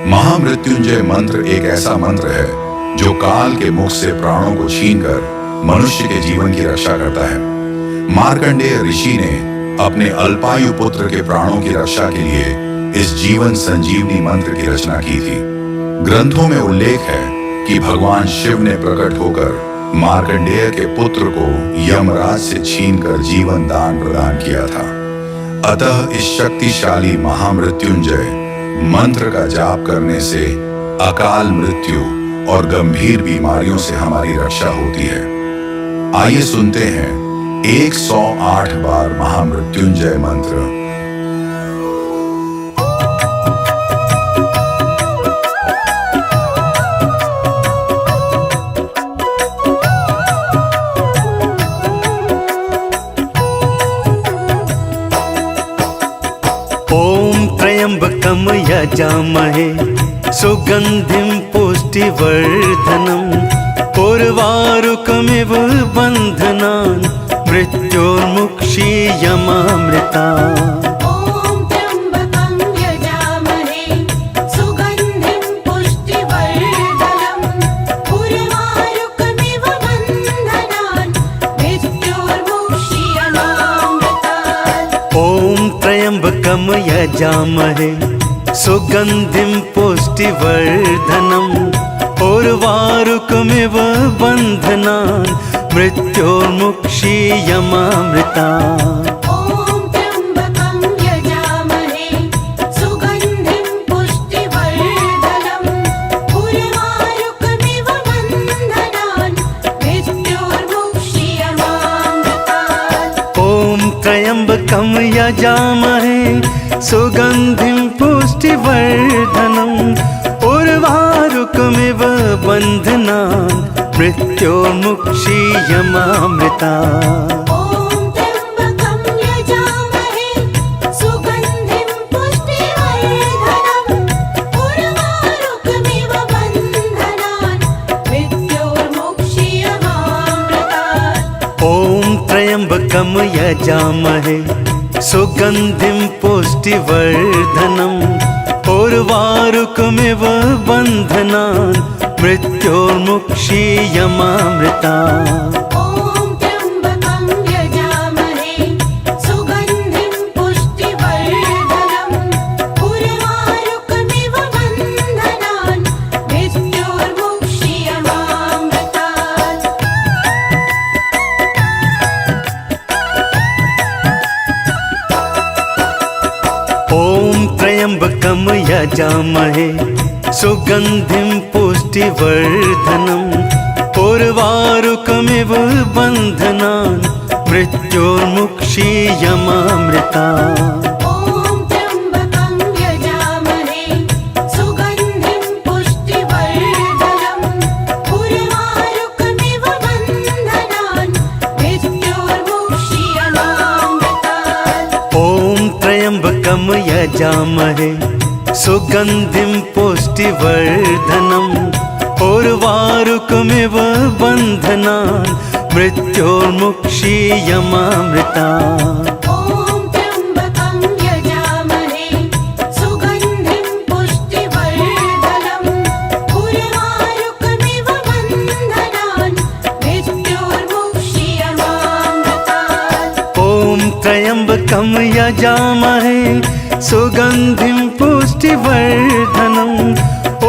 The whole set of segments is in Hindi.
महामृत्युंजय मंत्र एक ऐसा मंत्र है जो काल के मुख से प्राणों को छीनकर मनुष्य के जीवन की रक्षा करता है। मार्कंडेय ऋषि ने अपने अल्पायु पुत्र के प्राणों की रक्षा के लिए इस जीवन संजीवनी मंत्र की रचना की थी। ग्रंथों में उल्लेख है कि भगवान शिव ने प्रकट होकर मार्कंडेय के पुत्र को यमराज से छीनकर जीवन दान प्रदान किया था। अतः इस शक्तिशाली महामृत्युंजय मंत्र का जाप करने से अकाल मृत्यु और गंभीर बीमारियों से हमारी रक्षा होती है। आइए सुनते हैं 108 बार महामृत्युंजय मंत्र। ओम त्र्यंबकम यजामहे सुगंधिं पुष्टिवर्धनम् उर्वारुकमिव बन्धनान् मृत्योर्मुक्षीयमामृतात्। ओम त्र्यंबकं यजामहे सुगंधिं पुष्टिवर्धनम् उर्वारुकमिव बन्धनान् मृत्योर्मुक्षीयमामृतात्। ओम त्र्यंबकम यजामहे सुगंधिं पुष्टिवर्धनम् उर्वारुकमिव बन्धनान् मृत्योर्मुक्षीयमामृतात्। ओम त्र्यंबकं यजामहे सुगंधिं पुष्टिवर्धनम् उर्वारुकमिव बन्धनान् मृत्योर्मुक्षीयमामृतात्। ओम त्र्यंबकम यजामहे सुगंधिं पुष्टिवर्धनम् उर्वारुकमिव बन्धनान् मृत्योर्मुक्षीयमामृतात्। ओम त्र्यंबकं यजामहे सुगंधिं पुष्टिवर्धनम् उर्वारुकमिव बन्धनान् मृत्योर्मुक्षीयमामृतात्। ओम त्र्यंबकम यजामहे सुगंधिं पुष्टिवर्धनम् उर्वारुकमिव बन्धनान् मृत्योर्मुक्षीयमामृतात्। ओम त्र्यंबकं यजामहे सुगंधिं पुष्टिवर्धनम् उर्वारुकमिव बन्धनान् मृत्योर्मुक्षीयमामृतात्। ओम त्र्यंबकम यजामहे सुगंधिं पुष्टिवर्धनम् उर्वारुकमिव बन्धनान् मृत्योर्मुक्षीयमामृतात्। ओम त्र्यंबकं यजामहे सुगंधिं पुष्टिवर्धनम् उर्वारुकमिव बन्धनान् मृत्योर्मुक्षीयमामृतात्। ओम त्र्यंबकम यजामहे सुगंधिं पुष्टिवर्धनम् उर्वारुकमिव बन्धनान् मृत्योर्मुक्षीयमामृतात्। ओम त्र्यंबकं यजामहे सुगंधिं पुष्टिवर्धनम् उर्वारुकमिव बन्धनान् मृत्योर्मुक्षीयमामृतात्। ओम त्र्यंबकम यजामहे सुगंधिं पुष्टिवर्धनम्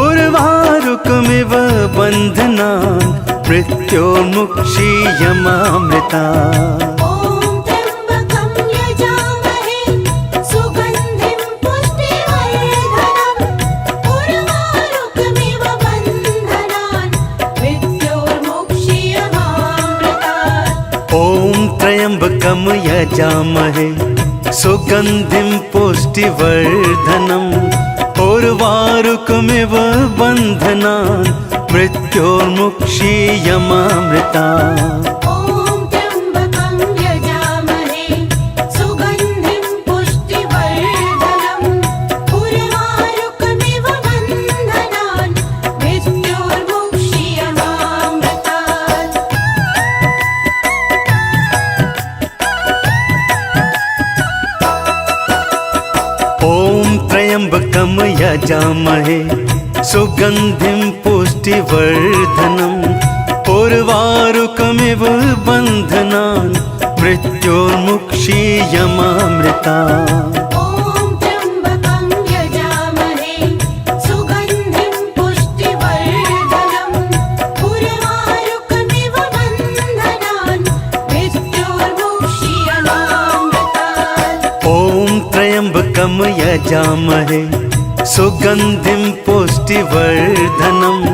उर्वारुकमिव बन्धनान् मृत्योर्मुक्षीयमामृतात्। ओम त्र्यंबकं यजामहे सुगंधिं पुष्टिवर्धनम् उर्वारुकमिव बन्धनान् मृत्योर्मुक्षीयमामृतात्। ओम त्र्यंबकम यजामहे सुगंधिं पुष्टिवर्धनम् उर्वारुकमिव बन्धनान् मृत्योर्मुक्षीयमामृतात्। ओम त्र्यंबकं यजामहे सुगंधिं पुष्टिवर्धनम् उर्वारुकमिव बन्धनान् मृत्योर्मुक्षीयमामृतात्। ओम त्र्यंबकम यजामहे सुगन्धिं पुष्टिवर्धनम् उर्वारुकमिव बन्धनान् मृत्योर्मुक्षीयमामृता ॐ त्र्यम्बकं यजामहे सुगन्धिं पुष्टिवर्धनम् उर्वारुकमिव बन्धनान् मृत्योर्मुक्षीयमामृतात् ॐ त्र्यम्बकं यजामहे सुगन्धिं पुष्टिवर्धनम्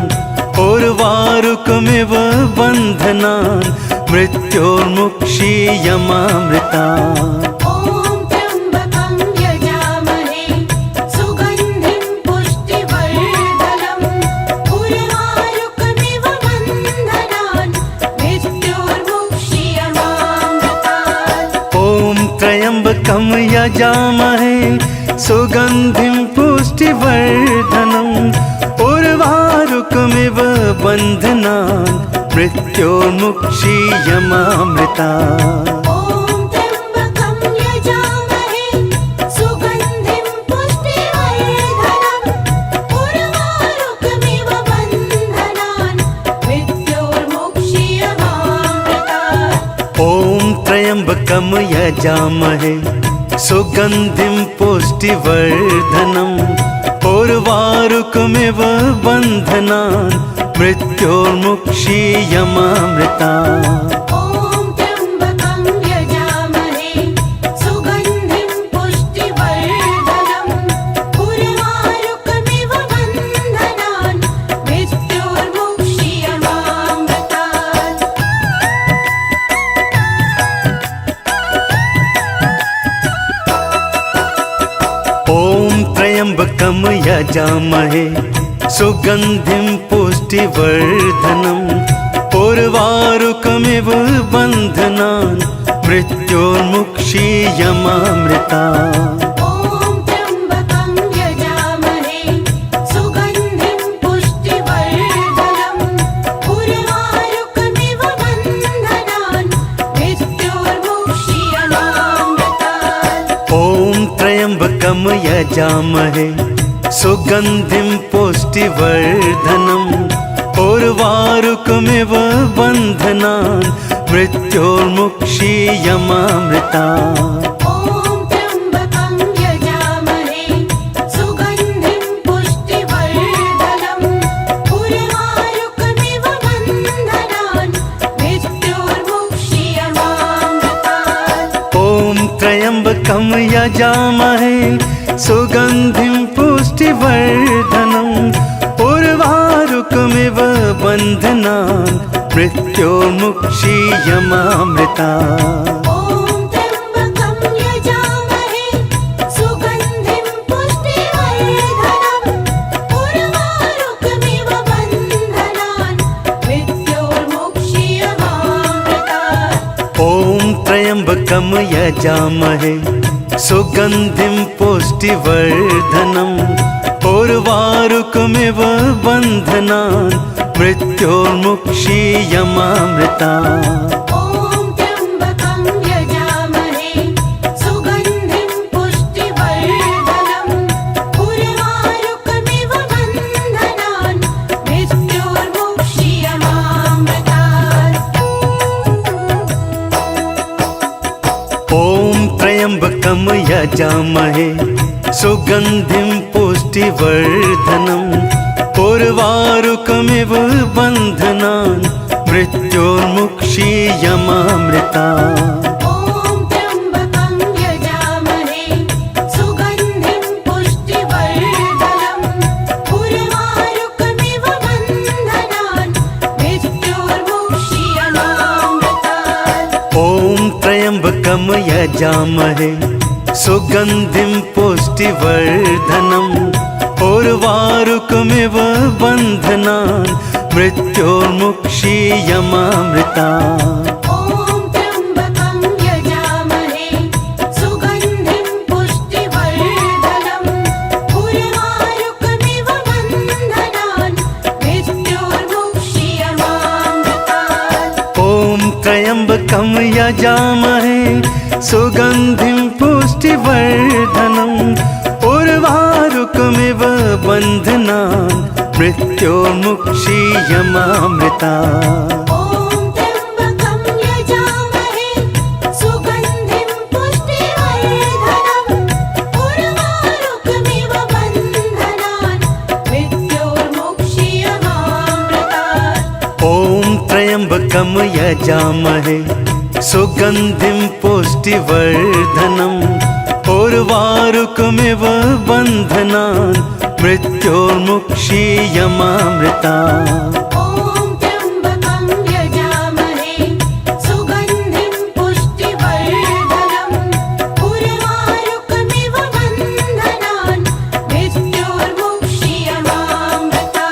उर्वारुकमिव बन्धनान् मृत्योर्मुक्षीयमामृता ॐ त्र्यम्बकं यजामहे सुगन्धिं पुष्टिवर्धनम् उर्वारुकमिव बन्धनान् मृत्योर्मुक्षीयमामृतात् ॐ त्र्यम्बकं यजामहे सुगन्धिं पुष्टिवर्धनम् उर्वारुकमिव बन्धनान् मृत्योर्मुक्षीयमामृता ॐ त्र्यम्बकं यजामहे सुगन्धिं पुष्टिवर्धनम् उर्वारुकमिव बन्धनान् मृत्योर्मुक्षीयमामृतात् ॐ त्र्यम्बकं यजामहे सुगन्धिं पुष्टिवर्धनम् उर्वारुकमिव बन्धनान् मृत्योर्मुक्षीयमामृता ॐ त्र्यम्बकं यजामहे सुगन्धिं पुष्टिवर्धनम् उर्वारुकमिव बन्धनान् मृत्योर्मुक्षीयमामृतात् ॐ त्र्यम्बकं यजामहे सुगन्धिं पुष्टिवर्धनम् उर्वारुकमिव बन्धनान् मृत्योर्मुक्षीयमामृता ॐ त्र्यम्बकं यजामहे सुगन्धिं पुष्टिवर्धनम् उर्वारुकमिव बन्धनान् मृत्योर्मुक्षीयमामृतात् ॐ त्र्यम्बकं यजामहे सुगन्धिं पुष्टिवर्धनम् उर्वारुकमिव बन्धनान् मृत्योर्मुक्षीयमामृता ॐ त्र्यम्बकं यजामहे सुगन्धिं पुष्टिवर्धनम् उर्वारुकमिव बन्धनान् मृत्योर्मुक्षीयमामृतात् ॐ त्र्यम्बकं यजामहे सुगन्धिं पुष्टिवर्धनम् उर्वारुकमिव बन्धनान् मृत्योर्मुक्षीयमामृता ॐ त्र्यम्बकं यजामहे सुगन्धिं पुष्टिवर्धनम् उर्वारुकमिव बन्धनान् मृत्योर्मुक्षीयमामृतात् ॐ त्र्यम्बकं यजामहे सुगन्धिं पुष्टिवर्धनम् उर्वारुकमिव बन्धनान् मृत्योर्मुक्षीयमामृता ॐ त्र्यम्बकं यजामहे सुगन्धिं पुष्टिवर्धनम् उर्वारुकमिव बन्धनान् मृत्योर्मुक्षीयमामृतात् ॐ त्र्यम्बकं यजामहे सुगन्धिं पुष्टिवर्धनम् उर्वारुकमिव बन्धनान् मृत्योर्मुक्षीयमामृता ॐ त्र्यम्बकं यजामहे सुगन्धिं पुष्टिवर्धनम् उर्वारुकमिव बन्धनान् मृत्योर्मुक्षीयमामृतात् ॐ त्र्यम्बकं यजामहे सुगन्धिं पुष्टिवर्धनम् उर्वारुकमिव बन्धनान् मृत्योर्मुक्षीयमामृता ॐ त्र्यम्बकं यजामहे सुगन्धिं पुष्टिवर्धनम् उर्वारुकमिव बन्धनान् मृत्योर्मुक्षीयमामृतात् ॐ त्र्यम्बकं यजामहे सुगन्धिं पुष्टिवर्धनम् उर्वारुकमिव उर्वारुकमिव बन्धनान् मृत्योर्मुक्षीयमामृता ॐ त्र्यम्बकं यजामहे सुगन्धिं पुष्टिवर्धनम् उर्वारुकमिव बन्धनान् मृत्योर्मुक्षीयमामृतात् ॐ त्र्यम्बकं यजामहे सुगन्धिं पुष्टिवर्धनम् उर्वारुकमिव बन्धनान् मृत्योर्मुक्षीयमामृता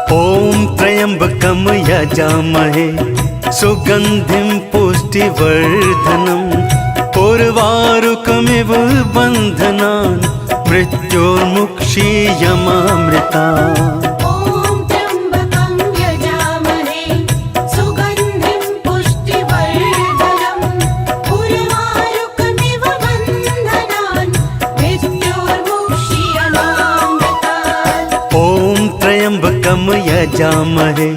ॐ त्र्यम्बकं यजामहे सुगन्धिं पुष्टिवर्धनम् उर्वारुकमिव बन्धनान् मृत्योर्मुक्षीयमामृतात् ॐ त्र्यम्बकं यजामहे सुगन्धिं पुष्टिवर्धनम् उर्वारुकमिव बन्धनान् मृत्योर्मुक्षीयमामृता ॐ त्र्यम्बकं यजामहे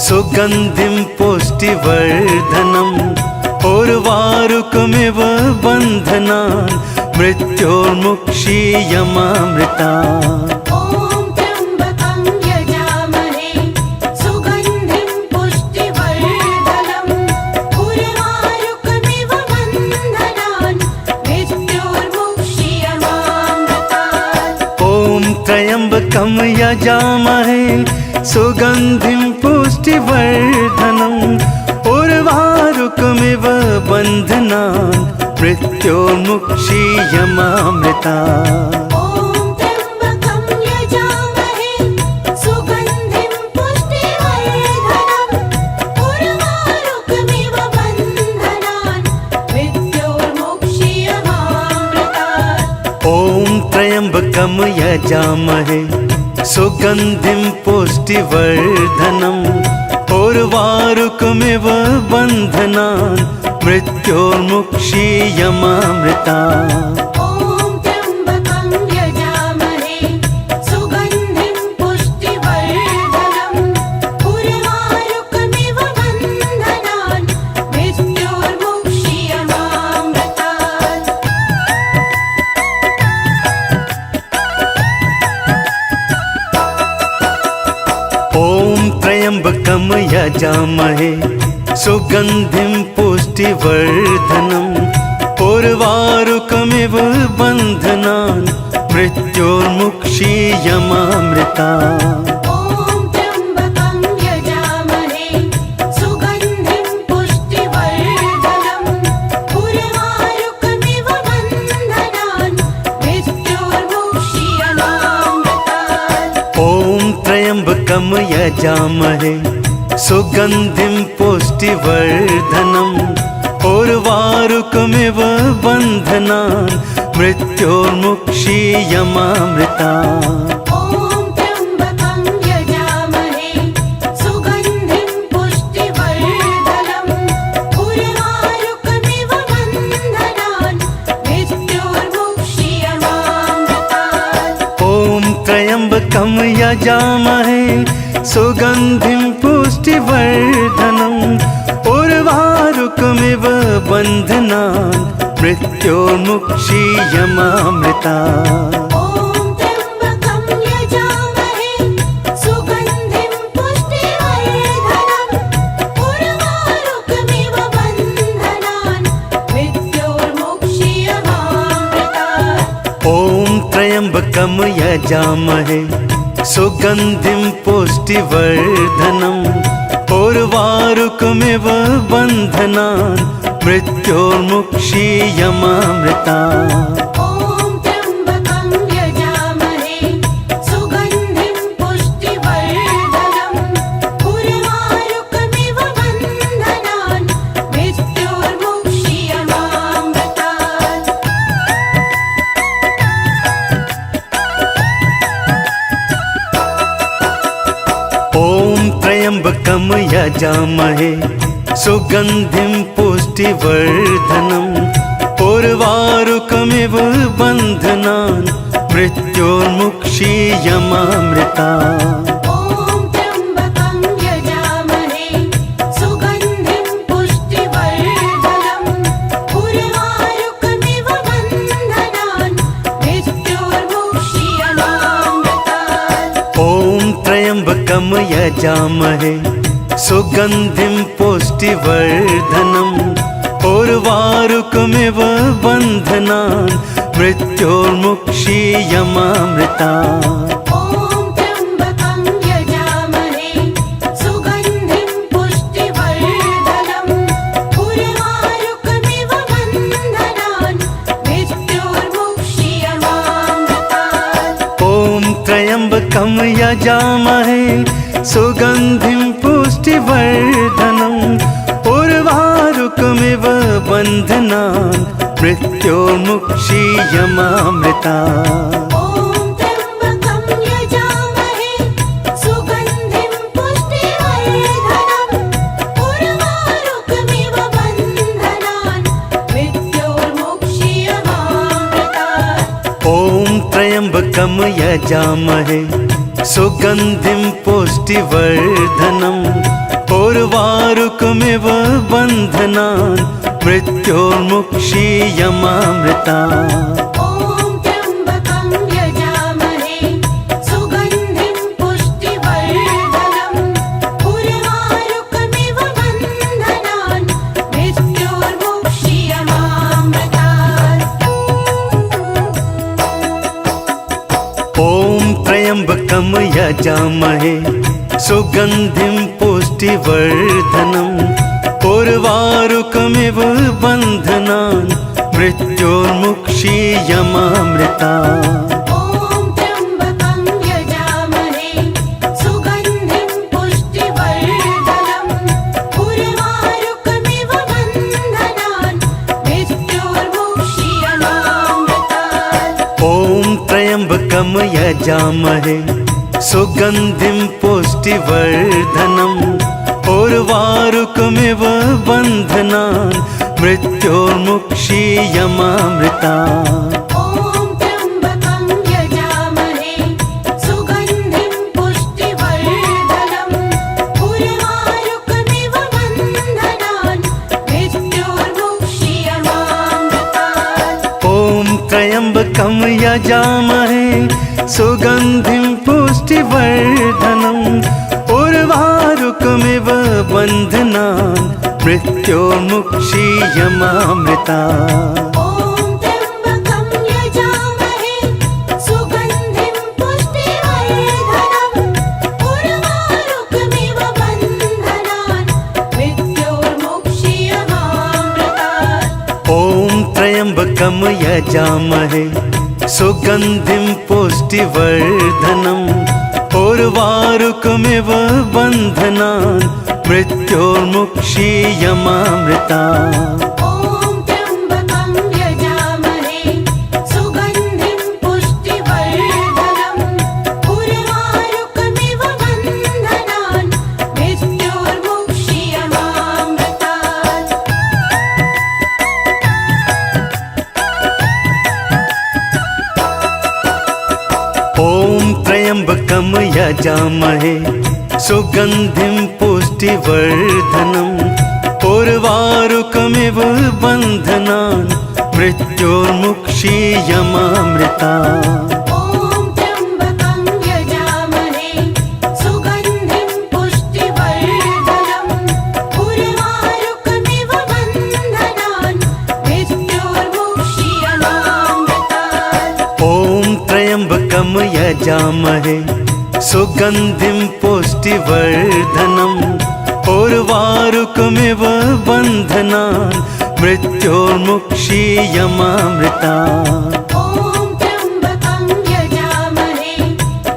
सुगन्धिं पुष्टिवर्धनम् उर्वारुकमिव बन्धनान् मृत्योर्मुक्षीयमामृतात् ॐ त्र्यम्बकं यजामहे सुगन्धिं पुष्टिवर्धनम् उर्वारुकमिव बन्धनान् मृत्योर्मुक्षीयमामृता ॐ त्र्यम्बकं यजामहे सुगन्धिं पुष्टिवर्धनम् उर्वारुकमिव बन्धनान् मृत्योर्मुक्षीयमामृतात् ॐ त्र्यम्बकं यजामहे सुगन्धिं पुष्टिवर्धनम् उर्वारुकमिव बन्धनान् मृत्योर्मुक्षीयमामृता ॐ त्र्यम्बकं यजामहे सुगन्धिं पुष्टिवर्धनम् उर्वारुकमिव बन्धनान् मृत्योर्मुक्षीयमामृतात् ॐ त्र्यम्बकं यजामहे सुगन्धिं पुष्टिवर्धनम् उर्वारुकमिव बन्धनान् मृत्योर्मुक्षीयमामृता ॐ त्र्यम्बकं यजामहे सुगन्धिं पुष्टिवर्धनम् उर्वारुकमिव बन्धनान् मृत्योर्मुक्षीयमामृतात् ॐ त्र्यम्बकं यजामहे सुगन्धिं पुष्टिवर्धनम् उर्वारुकमिव बन्धनान् मृत्योर्मुक्षीयमामृता ॐ त्र्यम्बकं यजामहे सुगन्धिं पुष्टिवर्धनम् उर्वारुकमिव बन्धनान् मृत्योर्मुक्षीयमामृतात् ॐ त्र्यम्बकं यजामहे सुगन्धिं पुष्टिवर्धनम् उर्वारुकमिव बन्धनान् मृत्योर्मुक्षीयमामृता ॐ त्र्यम्बकं यजामहे सुगन्धिं पुष्टिवर्धनम् उर्वारुकमिव बन्धनान् मृत्योर्मुक्षीयमामृतात् ॐ त्र्यम्बकं यजामहे सुगन्धिं पुष्टिवर्धनम् उर्वारुकमिव बन्धनान् मृत्योर्मुक्षीयमामृता ॐ त्र्यम्बकं यजामहे सुगन्धिं पुष्टिवर्धनम् उर्वारुकमिव बन्धनान् मृत्योर्मुक्षीयमामृतात् ॐ त्र्यम्बकं यजामहे सुगन्धिं पुष्टिवर्धनम् उर्वारुकमिव बन्धनान् मृत्योर्मुक्षीयमामृता ॐ त्र्यम्बकं यजामहे सुगन्धिं पुष्टिवर्धनम् उर्वारुकमिव बन्धनान् मृत्योर्मुक्षीयमामृतात् ॐ त्र्यम्बकं यजामहे सुगन्धिं पुष्टिवर्धनम् उर्वारुकमिव बन्धनान् मृत्योर्मुक्षीयमामृता ॐ त्र्यम्बकं यजामहे सुगन्धिं पुष्टिवर्धनम् उर्वारुकमिव बन्धनान् मृत्योर्मुक्षीयमामृतात् ॐ त्र्यम्बकं यजामहे सुगन्धिं पुष्टिवर्धनम् उर्वारुकमिव बन्धनान् मृत्योर्मुक्षीयमामृता ॐ त्र्यम्बकं यजामहे सुगन्धिं पुष्टिवर्धनम् उर्वारुकमिव बन्धनान् मृत्योर्मुक्षीयमामृतात् ॐ त्र्यम्बकं यजामहे सुगन्धिं पुष्टिवर्धनम् उर्वारुकमिव बन्धनान् मृत्योर्मुक्षीयमामृता ॐ त्र्यम्बकं यजामहे सुगन्धिं पुष्टिवर्धनम् उर्वारुकमिव बन्धनान् मृत्योर्मुक्षीयमामृतात् ॐ त्र्यम्बकं यजामहे सुगन्धिं पुष्टिवर्धनम् उर्वारुकमिव बन्धनान् मृत्योर्मुक्षीयमामृता ॐ त्र्यम्बकं यजामहे सुगन्धिं पुष्टिवर्धनम् उर्वारुकमिव बन्धनान् मृत्योर्मुक्षीयमामृतात् ॐ त्र्यम्बकं यजामहे सुगन्धिं पुष्टिवर्धनम् उर्वारुकमिव बन्धनान् मृत्योर्मुक्षीयमामृता ॐ त्र्यम्बकं यजामहे सुगन्धिं पुष्टिवर्धनम् उर्वारुकमिव बन्धनान् मृत्योर्मुक्षीयमामृतात् ॐ त्र्यम्बकं यजामहे सुगन्धिं पुष्टिवर्धनम् उर्वारुकमिव बन्धनान् मृत्योर्मुक्षीयमामृता ॐ त्र्यम्बकं यजामहे सुगन्धिं पुष्टिवर्धनम् उर्वारुकमिव बन्धनान् मृत्योर्मुक्षीयमामृतात् ॐ त्र्यम्बकं यजामहे सुगन्धिं पुष्टिवर्धनम् उर्वारुकमिव बन्धनान् मृत्योर्मुक्षीयमामृता ॐ त्र्यम्बकं यजामहे सुगन्धिं पुष्टिवर्धनम् उर्वारुकमिव बन्धनान् मृत्योर्मुक्षीयमामृतात् ॐ त्र्यम्बकं यजामहे सुगन्धिं पुष्टिवर्धनम् उर्वारुकमिव बन्धनान् मृत्योर्मुक्षीयमामृता ॐ त्र्यम्बकं यजामहे सुगन्धिं पुष्टिवर्धनम् उर्वारुकमिव बन्धनान् मृत्योर्मुक्षीयमामृतात् ॐ त्र्यम्बकं यजामहे सुगन्धिं पुष्टिवर्धनम् उर्वारुकमिव बन्धनान् मृत्योर्मुक्षीयमामृता ॐ त्र्यम्बकं यजामहे सुगन्धिं पुष्टिवर्धनम् उर्वारुकमिव बन्धनान् मृत्योर्मुक्षीयमामृतात् ॐ त्र्यम्बकं यजामहे सुगन्धिं पुष्टिवर्धनम् उर्वारुकमिव बन्धनान् मृत्योर्मुक्षीयमामृता ॐ त्र्यम्बकं यजामहे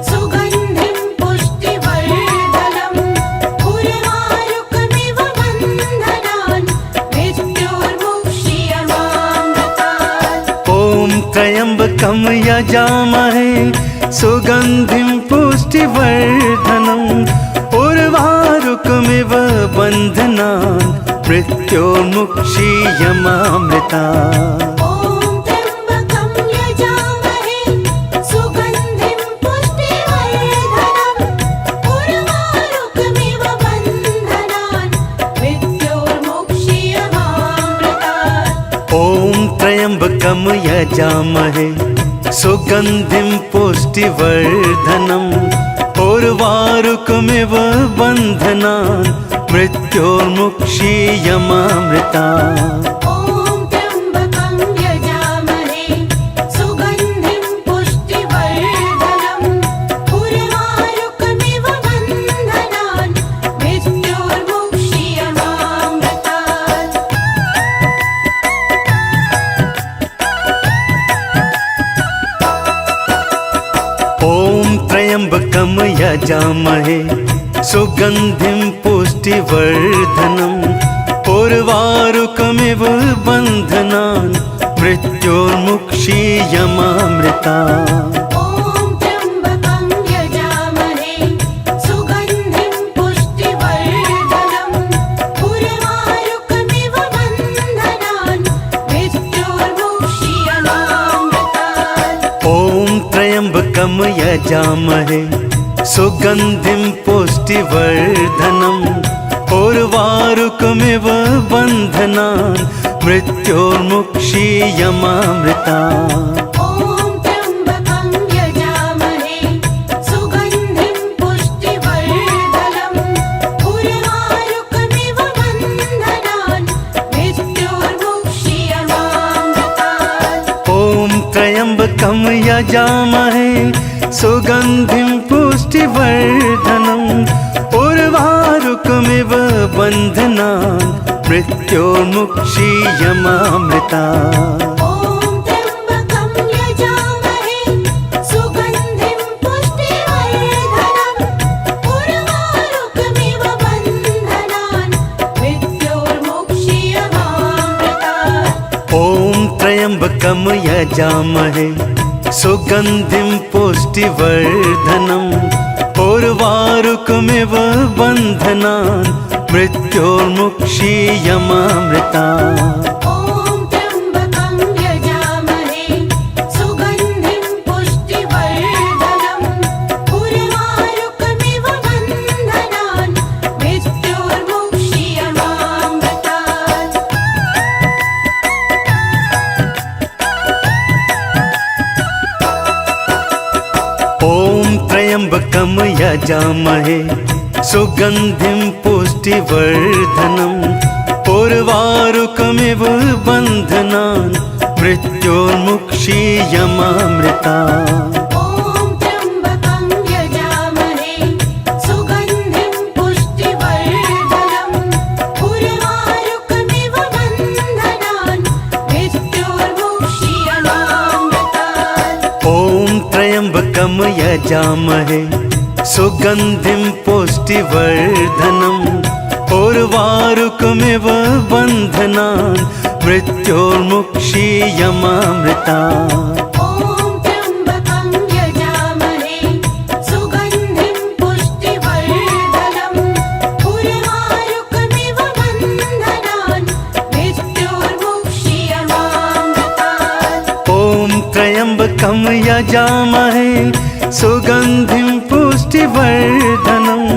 सुगन्धिं पुष्टिवर्धनम् उर्वारुकमिव बन्धनान् मृत्योर्मुक्षीयमामृतात् ॐ त्र्यम्बकं यजामहे सुगन्धिं पुष्टिवर्धनम् उर्वारुकमिव बन्धनान् मृत्योर्मुक्षीयमामृता। ॐ त्र्यम्बकं यजामहे सुगन्धिं पुष्टिवर्धनम् उर्वारुकमिव बन्धनान् मृत्योर्मुक्षीयमामृतात्। ॐ त्र्यम्बकं यजामहे सुगन्धिं पुष्टिवर्धनम् उर्वारुकमिव बन्धनान् मृत्योर्मुक्षीयमामृता। ॐ त्र्यम्बकं यजामहे सुगन्धिं पुष्टिवर्धनम् उर्वारुकमिव बन्धनान् मृत्योर्मुक्षीयमामृतात्। ॐ त्र्यम्बकं यजामहे सुगन्धिं पुष्टिवर्धनम् उर्वारुकमिव बन्धनान् मृत्योर्मुक्षीयमामृता। ॐ त्र्यम्बकं यजामहे सुगन्धिं पुष्टिवर्धनम् उर्वारुकमिव बन्धनान् मृत्योर्मुक्षीयमामृतात्। ॐ त्र्यम्बकं यजामहे सुगन्धिं पुष्टिवर्धनम् उर्वारुकमिव बन्धनान् मृत्योर्मुक्षीयमामृता। ॐ त्र्यम्बकं यजामहे सुगन्धिं पुष्टिवर्धनम् उर्वारुकमिव बन्धनान् मृत्योर्मुक्षीयमामृतात्। ॐ त्र्यम्बकं यजामहे सुगन्धिं पुष्टिवर्धनम् उर्वारुकमिव बन्धनान् मृत्योर्मुक्षीयमामृता। ॐ त्र्यम्बकं यजामहे सुगन्धिं पुष्टिवर्धनम् उर्वारुकमिव बन्धनान् मृत्योर्मुक्षीयमामृतात्। ॐ त्र्यम्बकं यजामहे सुगन्धिं पुष्टिवर्धनम् उर्वारुकमिव बन्धनान् मृत्योर्मुक्षीयमामृता। ॐ त्र्यम्बकं यजामहे सुगन्धिं पुष्टिवर्धनम् उर्वारुकमिव बन्धनान् मृत्योर्मुक्षीयमामृतात्। ॐ त्र्यम्बकं यजामहे सुगन्धिं पुष्टिवर्धनम् उर्वारुकमिव बन्धनान् मृत्योर्मुक्षीयमामृता। ॐ त्र्यम्बकं यजामहे सुगन्धिं पुष्टिवर्धनम् उर्वारुकमिव बन्धनान् मृत्योर्मुक्षीयमामृतात्। ॐ त्र्यम्बकं यजामहे सुगन्धिं पुष्टिवर्धनम् उर्वारुकमिव बन्धनान् मृत्योर्मुक्षीयमामृता। ॐ त्र्यम्बकं यजामहे सुगन्धिं पुष्टिवर्धनम् उर्वारुकमिव बन्धनान् मृत्योर्मुक्षीयमामृतात्। ॐ त्र्यम्बकं यजामहे सुगन्धिं पुष्टिवर्धनम्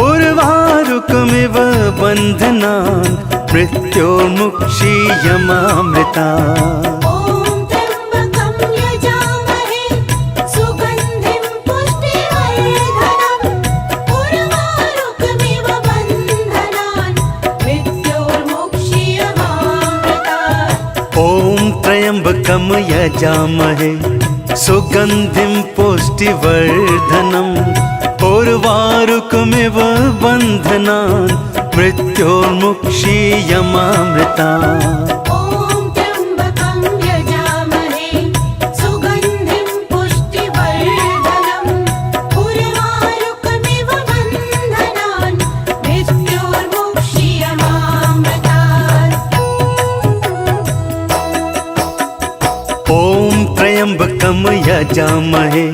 उर्वारुकमिव बन्धनान् मृत्योर्मुक्षीयमामृता। ॐ त्र्यम्बकं यजामहे सुगन्धिं पुष्टिवर्धनम् उर्वारुकमिव बन्धनान् मृत्योर्मुक्षीयमामृतात्। ॐ त्र्यम्बकं यजामहे सुगन्धिं पुष्टिवर्धनम् उर्वारुकमिव बन्धनान् मृत्योर्मुक्षीयमामृता। ॐ त्र्यम्बकं यजामहे सुगन्धिं पुष्टिवर्धनम् उर्वारुकमिव बन्धनान् मृत्योर्मुक्षीयमामृतात्। ॐ त्र्यम्बकं यजामहे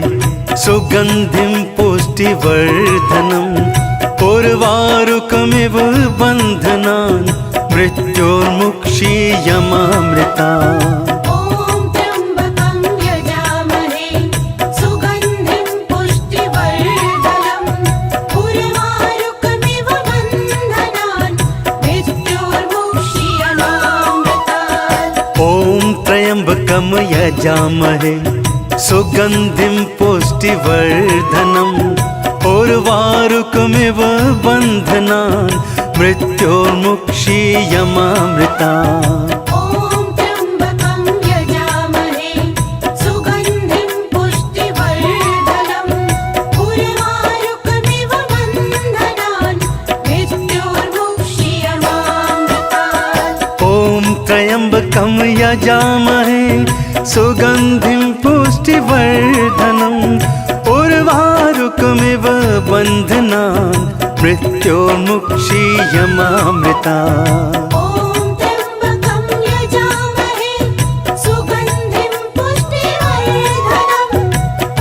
सुगन्धिं पुष्टिवर्धनम् उर्वारुकमिव बन्धनान् मृत्योर्मुक्षीयमामृता। ॐ त्र्यम्बकं यजामहे सुगन्धिं पुष्टिवर्धनम् उर्वारुकमिव बन्धनान् मृत्योर्मुक्षीयमामृतात्। ॐ त्र्यम्बकं यजामहे सुगन्धिं पुष्टिवर्धनम् उर्वारुकमिव बन्धनान् मृत्योर्मुक्षीयमामृता। ॐ त्र्यम्बकं यजामहे सुगन्धिं पुष्टिवर्धनम् उर्वारुकमिव बन्धनान् मृत्योर्मुक्षीयमामृतात्। ॐ त्र्यम्बकं यजामहे सुगन्धिं पुष्टिवर्धनम् उर्वारुकमिव बन्धनान् मृत्योर्मुक्षीयमामृता। ॐ त्र्यम्बकं यजामहे सुगन्धिं पुष्टिवर्धनम्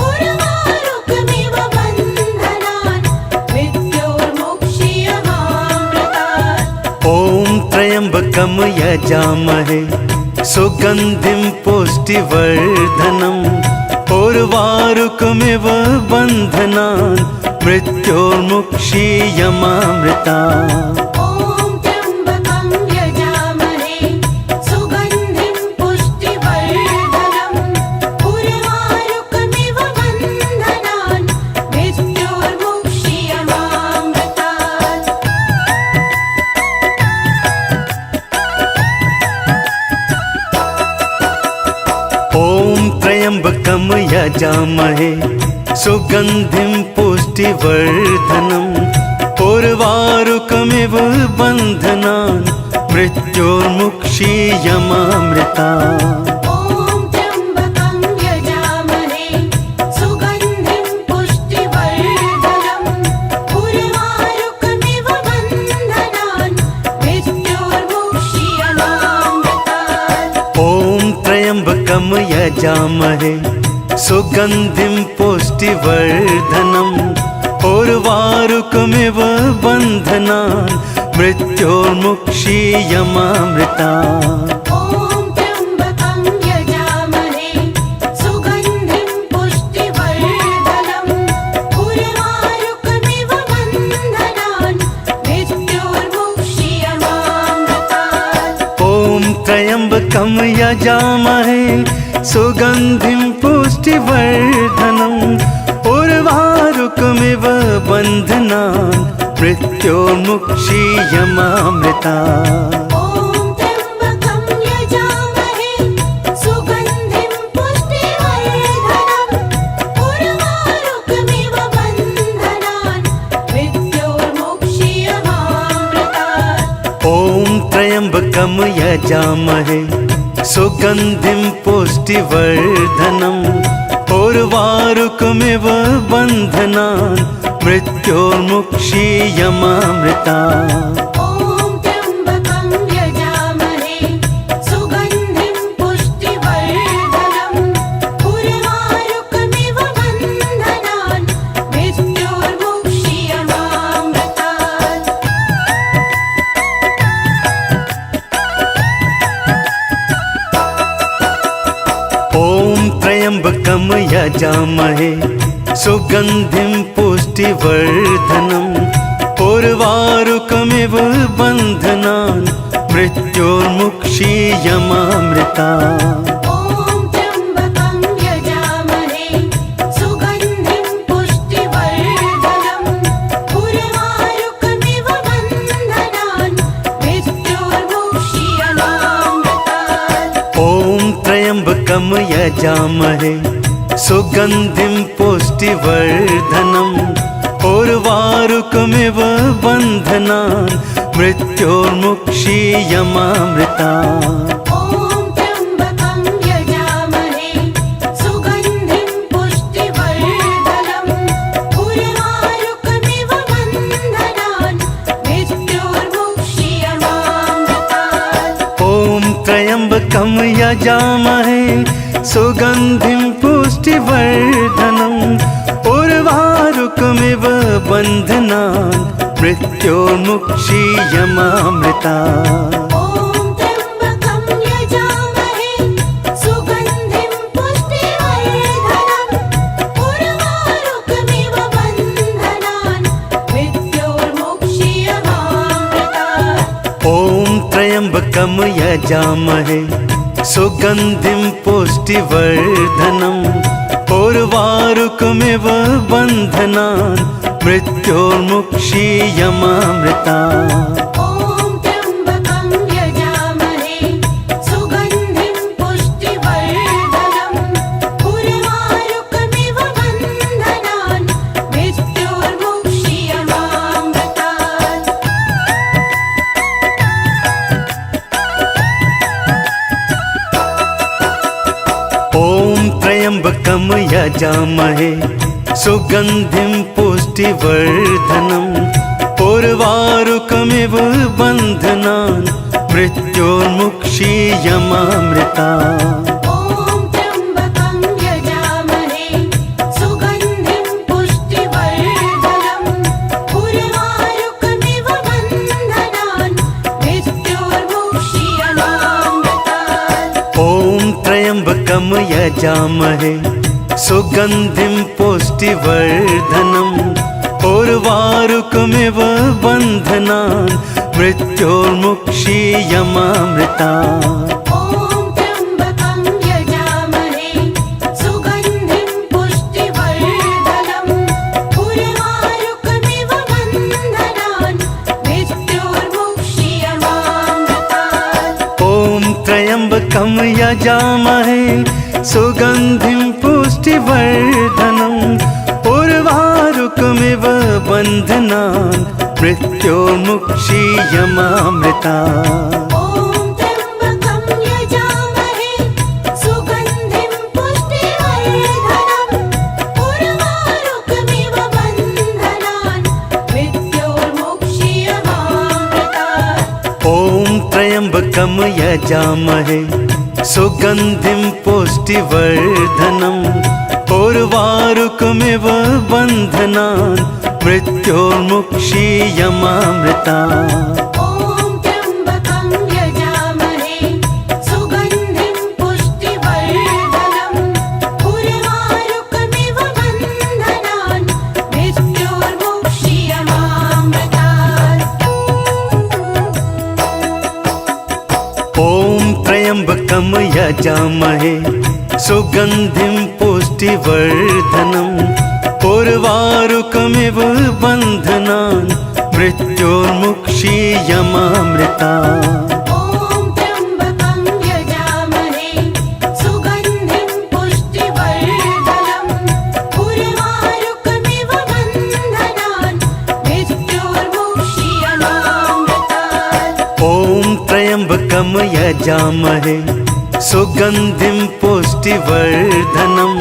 उर्वारुकमिव बन्धनान् मृत्योर्मुक्षीयमामृतात्। ॐ त्र्यम्बकं यजामहे सुगन्धिं पुष्टिवर्धनम् उर्वारुकमिव बन्धनान् मृत्योर्मुक्षीयमामृता। ॐ त्र्यम्बकं यजामहे सुगन्धिं पुष्टिवर्धनम् उर्वारुकमिव बन्धनान् मृत्योर्मुक्षीयमामृतात्। ॐ त्र्यम्बकं यजामहे सुगन्धिं पुष्टिवर्धनम् उर्वारुकमिव बन्धनान् मृत्योर्मुक्षीयमामृता। ॐ त्र्यम्बकं यजामहे सुगन्धिं पुष्टिवर्धनम् उर्वारुकमिव बन्धनान् मृत्योर्मुक्षीयमामृतात्। ॐ त्र्यम्बकं यजामहे सुगन्धिं पुष्टिवर्धनम् उर्वारुकमिव बन्धनान् मृत्योर्मुक्षीयमामृता। ॐ त्र्यम्बकं यजामहे सुगन्धिं पुष्टिवर्धनम् उर्वारुकमिव बन्धनान् मृत्योर्मुक्षीयमामृतात्। ॐ त्र्यम्बकं यजामहे सुगन्धिं पुष्टिवर्धनम् उर्वारुकमिव बन्धनान् मृत्योर्मुक्षीयमामृता। ॐ त्र्यम्बकं यजामहे सुगन्धिं पुष्टिवर्धनम् उर्वारुकमिव बन्धनान् मृत्योर्मुक्षीयमामृतात्। ॐ त्र्यम्बकं यजामहे सुगन्धिं पुष्टिवर्धनम् उर्वारुकमिव बन्धनान् मृत्योर्मुक्षीयमामृता। ॐ त्र्यम्बकं यजामहे सुगन्धिं पुष्टिवर्धनम् उर्वारुकमिव बन्धनान् मृत्योर्मुक्षीयमामृतात्। ॐ त्र्यम्बकं यजामहे सुगन्धिं पुष्टिवर्धनम् उर्वारुकमिव बन्धनान् मृत्योर्मुक्षीयमामृता। ॐ त्र्यम्बकं यजामहे सुगन्धिं पुष्टिवर्धनम् उर्वारुकमिव बन्धनान् मृत्योर्मुक्षीयमामृतात्। ॐ त्र्यम्बकं यजामहे सुगन्धिं पुष्टिवर्धनम् उर्वारुकमिव बन्धनान् मृत्योर्मुक्षीयमामृता। ॐ त्र्यम्बकं यजामहे सुगन्धिं पुष्टिवर्धनम् उर्वारुकमिव बन्धनान् मृत्योर्मुक्षीयमामृतात्। ॐ त्र्यम्बकं यजामहे सुगन्धिं पुष्टिवर्धनम् उर्वारुकमिव बन्धनान् मृत्योर्मुक्षीयमामृता। ॐ यजामहे सुगन्धिं पुष्टिवर्धनम् उर्वारुकमिव बन्धनान् मृत्योर्मुक्षीयमामृता ॐ त्र्यम्बकं यजामहे सुगन्धिं पुष्टिवर्धनम् उर्वारुकमिव बन्धनान् मृत्योर्मुक्षीयमामृतात् ॐ त्र्यम्बकं यजामहे सुगन्धिं पुष्टिवर्धनम् उर्वारुकमिव बन्धनान् मृत्योर्मुक्षीयमामृता ॐ त्र्यम्बकं यजामहे सुगन्धिं पुष्टिवर्धनम् उर्वारुकमिव बन्धनान् मृत्योर्मुक्षीयमामृतात् ॐ त्र्यम्बकं यजामहे सुगन्धिं पुष्टिवर्धनम् उर्वारुकमिव बन्धनान् मृत्योर्मुक्षीयमामृता ॐ त्र्यम्बकं यजामहे सुगन्धिं पुष्टिवर्धनम् उर्वारुकमिव बन्धनान् मृत्योर्मुक्षीयमामृतात् ॐ त्र्यम्बकं यजामहे सुगन्धिं पुष्टिवर्धनम् उर्वारुकमिव बन्धनान् मृत्योर्मुक्षीयमामृता ॐ त्र्यम्बकं यजामहे सुगन्धिं पुष्टिवर्धनम् उर्वारुकमिव बन्धनान् मृत्योर्मुक्षीयमामृतात् ॐ त्र्यम्बकं यजामहे सुगन्धिं पुष्टिवर्धनम् उर्वारुकमिव बन्धनान् मृत्योर्मुक्षीयमामृता ॐ त्र्यम्बकं यजामहे सुगन्धिं पुष्टिवर्धनम् उर्वारुकमिव बन्धनान् मृत्योर्मुक्षीयमामृतात् ॐ त्र्यम्बकं यजामहे सुगन्धिं पुष्टिवर्धनम् उर्वारुकमिव बन्धनान् मृत्योर्मुक्षीयमामृता ॐ त्र्यम्बकं यजामहे सुगन्धिं पुष्टिवर्धनम्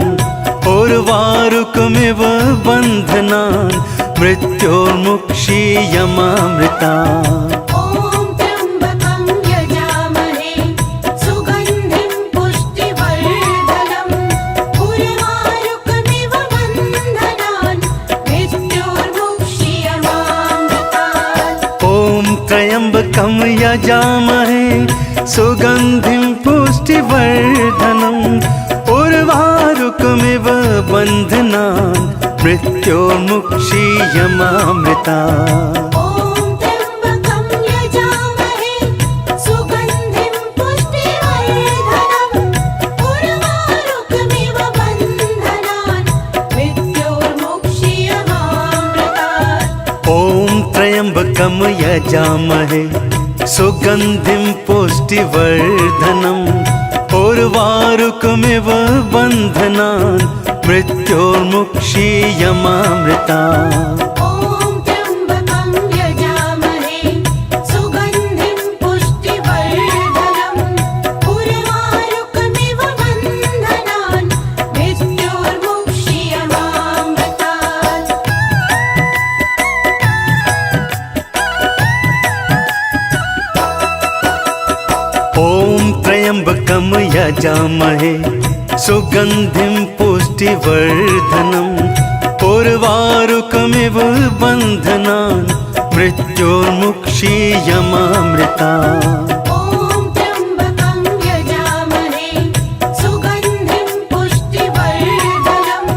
उर्वारुकमिव बन्धनान् मृत्योर्मुक्षीयमामृतात् ॐ त्र्यम्बकं यजामहे सुगन्धिं पुष्टिवर्धनम् उर्वारुकमिव बन्धनान् मृत्योर्मुक्षीयमामृता ॐ त्र्यम्बकं यजामहे सुगन्धिं पुष्टिवर्धनम् उर्वारुकमिव बन्धनान् मृत्योर्मुक्षीयमामृतात् ॐ त्र्यम्बकं यजामहे सुगन्धिं पुष्टिवर्धनम् उर्वारुकमिव बन्धनान् मृत्योर्मुक्षीयमामृता ॐ त्र्यम्बकं यजामहे सुगन्धिं पुष्टिवर्धनम् उर्वारुकमिव बन्धनान् मृत्योर्मुक्षीयमामृतात् ॐ त्र्यम्बकं यजामहे सुगन्धिं पुष्टिवर्धनम् उर्वारुकमिव बन्धनान् मृत्योर्मुक्षीयमामृता ॐ त्र्यम्बकं यजामहे सुगन्धिं पुष्टिवर्धनम् उर्वारुकमिव बन्धनान् मृत्योर्मुक्षीयमामृतात् ॐ त्र्यम्बकं यजामहे सुगन्धिं पुष्टिवर्धनम् उर्वारुकमिव बन्धनान् मृत्योर्मुक्षीयमामृता ॐ त्र्यम्बकं यजामहे सुगन्धिं पुष्टिवर्धनम्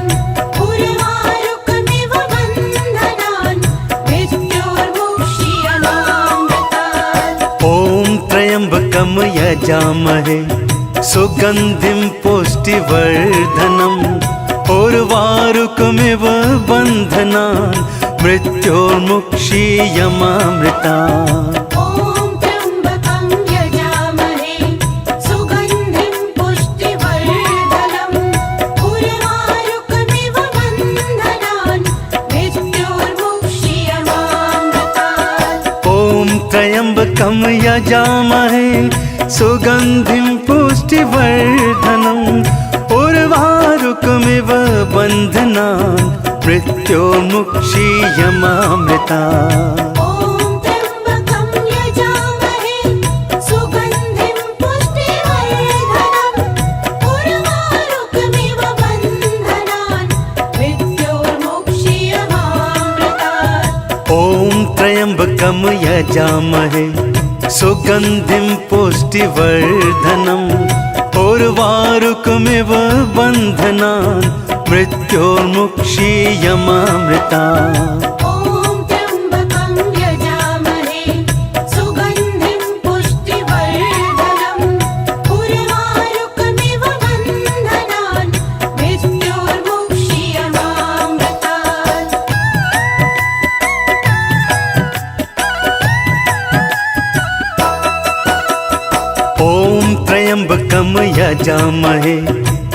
उर्वारुकमिव बन्धनान् मृत्योर्मुक्षीयमामृतात् ॐ त्र्यम्बकं यजामहे सुगन्धिं पुष्टिवर्धनम् उर्वारुकमिव बन्धनान् मृत्योर्मुक्षीयमामृतात्। ॐ त्र्यम्बकं यजामहे सुगन्धिं पुष्टिवर्धनम् उर्वारुकमिव बन्धनान् मृत्योर्मुक्षीयमामृतात्। ॐ त्र्यम्बकं यजामहे सुगन्धिं पुष्टिवर्धनम् उर्वारुकमिव बन्धनान् मृत्योर्मुक्षीयमामृतात्। ॐ त्र्यम्बकं यजामहे सुगन्धिं पुष्टिवर्धनम् उर्वारुकमिव बन्धनान् मृत्योर्मुक्षीयमामृतात्। ॐ त्र्यम्बकं यजामहे सुगन्धिं पुष्टिवर्धनम् उर्वारुकमिव बन्धनान् मृत्योर्मुक्षीयमामृतात्। ॐ त्र्यम्बकं यजामहे सुगन्धिं पुष्टिवर्धनम् उर्वारुकमिव बन्धनान् मृत्योर्मुक्षीयमामृतात्। ॐ त्र्यम्बकं यजामहे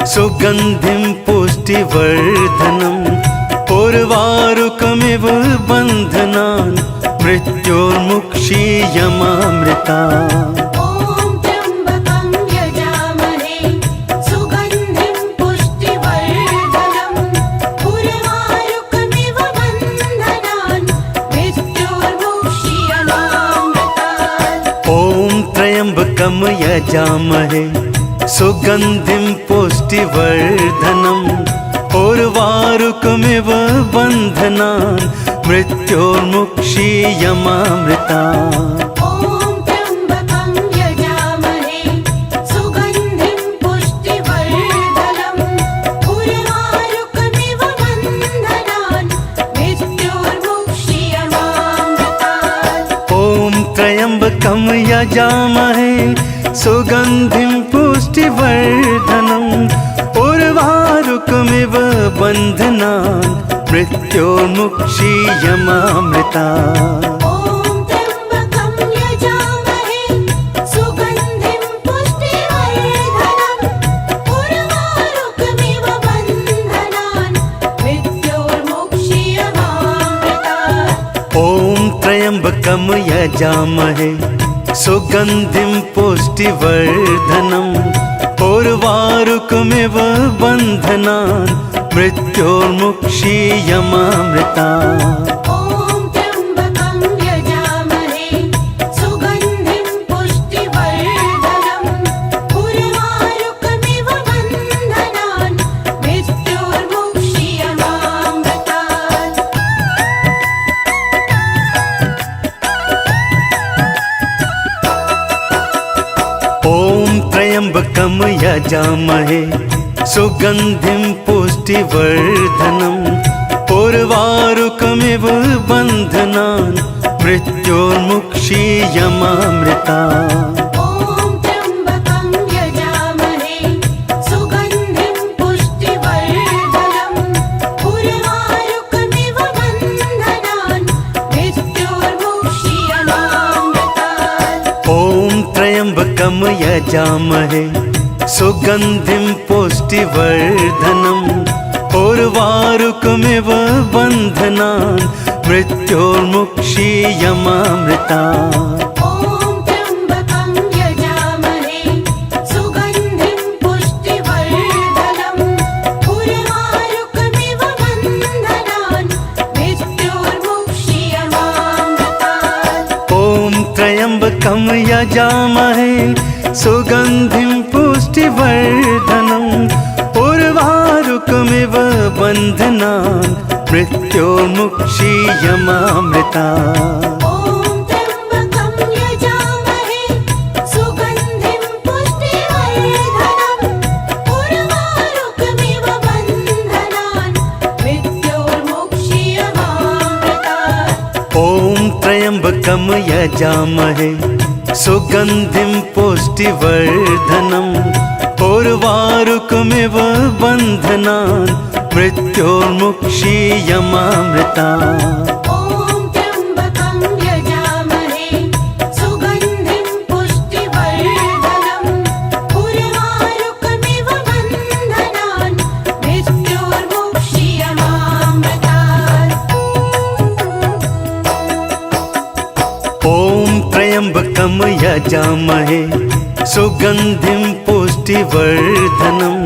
सुगन्धिं पुष्टिवर्धनम् उर्वारुकमिव बन्धनान् मृत्योर्मुक्षीयमामृतात्। ॐ त्र्यम्बकं यजामहे सुगन्धिं पुष्टिवर्धनम् उर्वारुकमिव बन्धनान् मृत्योर्मुक्षीयमामृतात्। ॐ त्र्यम्बकं यजामहे सुगन्धिं पुष्टिवर्धनम् उर्वारुकमिव बन्धनान् मृत्योर्मुक्षीयमामृतात्। ॐ त्र्यम्बकं यजामहे सुगन्धिं पुष्टिवर्धनम् उर्वारुकमिव बन्धनान् मृत्योर्मुक्षीयमामृतात्। ॐ त्र्यम्बकं यजामहे सुगन्धिं पुष्टिवर्धनम् उर्वारुकमिव बन्धनान् मृत्योर्मुक्षीयमामृतात्। ॐ त्र्यम्बकं यजामहे सुगन्धिं पुष्टिवर्धनम् उर्वारुकमिव बन्धनान् मृत्योर्मुक्षीयमामृतात्। ॐ त्र्यम्बकं यजामहे सुगन्धिं पुष्टिवर्धनम् उर्वारुकमिव बन्धनान् मृत्योर्मुक्षीयमामृतात्। ॐ त्र्यम्बकं यजामहे सुगन्धिं पुष्टिवर्धनम् उर्वारुकमिव बन्धनान् मृत्योर्मुक्षीयमामृतात्। ॐ त्र्यम्बकं यजामहे सुगन्धिं पुष्टिवर्धनम् उर्वारुकमिव बन्धनान् मृत्योर्मुक्षीयमामृतात्। ॐ त्र्यम्बकं यजामहे सुगन्धिं पुष्टिवर्धनम् उर्वारुकमिव बन्धनान् मृत्योर्मुक्षीयमामृतात्। ॐ त्र्यम्बकं यजामहे सुगन्धिं पुष्टिवर्धनम् उर्वारुकमिव बन्धनान् मृत्योर्मुक्षीयमामृतात्। ॐ त्र्यम्बकं यजामहे सुगन्धिं पुष्टिवर्धनम् उर्वारुकमिव बन्धनान् मृत्योर्मुक्षीयमामृतात्। ॐ त्र्यम्बकं यजामहे सुगन्धिं पुष्टिवर्धनम् उर्वारुकमिव बन्धनान् मृत्योर्मुक्षीयमामृतात्। ॐ त्र्यम्बकं यजामहे सुगन्धिं पुष्टिवर्धनम् उर्वारुकमिव बन्धनान् मृत्योर्मुक्षीयमामृतात्। ॐ त्र्यम्बकं यजामहे सुगन्धिं पुष्टिवर्धनम् पुष्टिवर्धनम् उर्वारुकमिव बन्धनान् मृत्योर्मुक्षीयमामृता ॐ त्र्यम्बकं यजामहे सुगन्धिं पुष्टिवर्धनम् उर्वारुकमिव बन्धनान् मृत्योर्मुक्षीयमामृतात् ॐ त्र्यम्बकं यजामहे सुगन्धिं पुष्टिवर्धनम्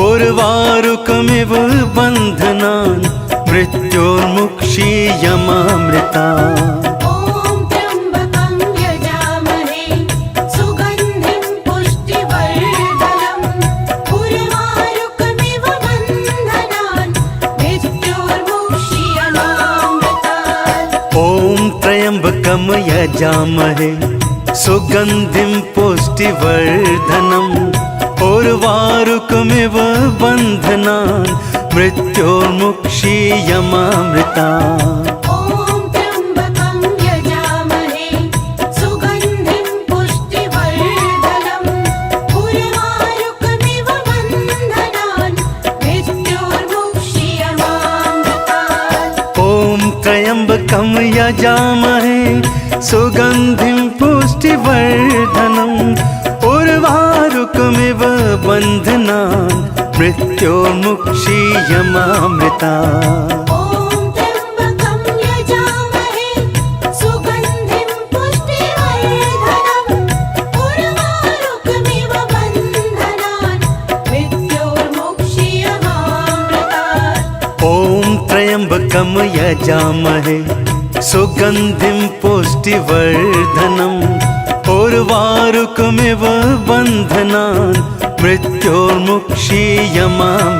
उर्वारुकमिव बन्धनान् मृत्योर्मुक्षीयमामृता ॐ त्र्यम्बकं यजामहे सुगन्धिं पुष्टिवर्धनम् उर्वारुकमिव बन्धनान् मृत्योर्मुक्षीयमामृतात् ॐ त्र्यम्बकं यजामहे सुगन्धिं पुष्टिवर्धनम् उर्वारुकमिव बन्धनान् मृत्योर्मुक्षीयमामृता ॐ त्र्यम्बकं यजामहे सुगन्धिं पुष्टिवर्धनम् उर्वारुकमिव बन्धनान् मृत्योर्मुक्षीयमामृतात् ॐ त्र्यम्बकं यजामहे सुगन्धिं पुष्टिवर्धनम् उर्वारुकमिव बन्धनान् मृत्योर्मुक्षीयमामृता ॐ त्र्यम्बकं यजामहे सुगन्धिं पुष्टिवर्धनम् उर्वारुकमिव बन्धनान् मृत्योर्मुक्षीयमामृतात्